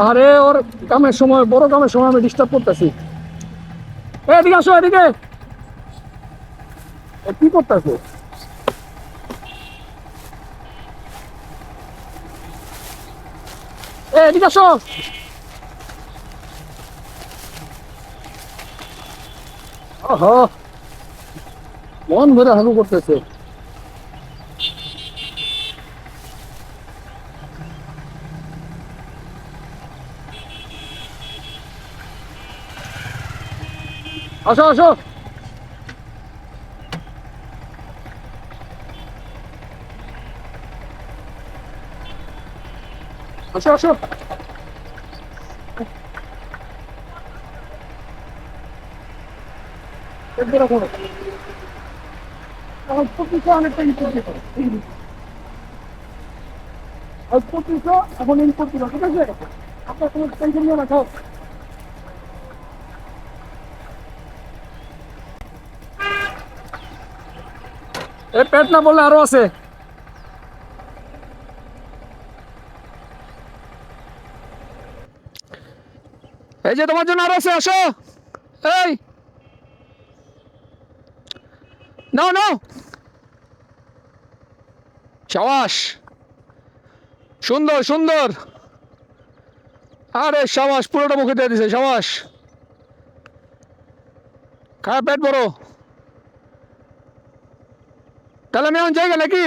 আরে ওর কামের সময়, বড় কামের সময় আমি ডিস্টার্ব করতেছি। এদিকে আসো, এদিকে। কি করতেছো? এদিকে আসো। ওহো, মন ভরে হাগু করতেছে। আসো আসো। আসো আসো। এদিকে রাখো। অল্প কিছু, অনেকটা ইনপুট দিতে হবে। অল্প কিছু, এখন ইনপুট দিল, ঠিক আছে? আপনার কোনো টেনশন নিয়ে রাখো। এই পেট না বললে আরো আছে। এই যে তোমার জন্য আরো আছে, আসো। এই, নাও নাও। সাবাস, সুন্দর সুন্দর। আরে সাবাস, পুরোটা মুখে দিয়ে দিছে, সাবাস। খায় পেট বড়। তাহলে আমি এখন জায়গা নাকি?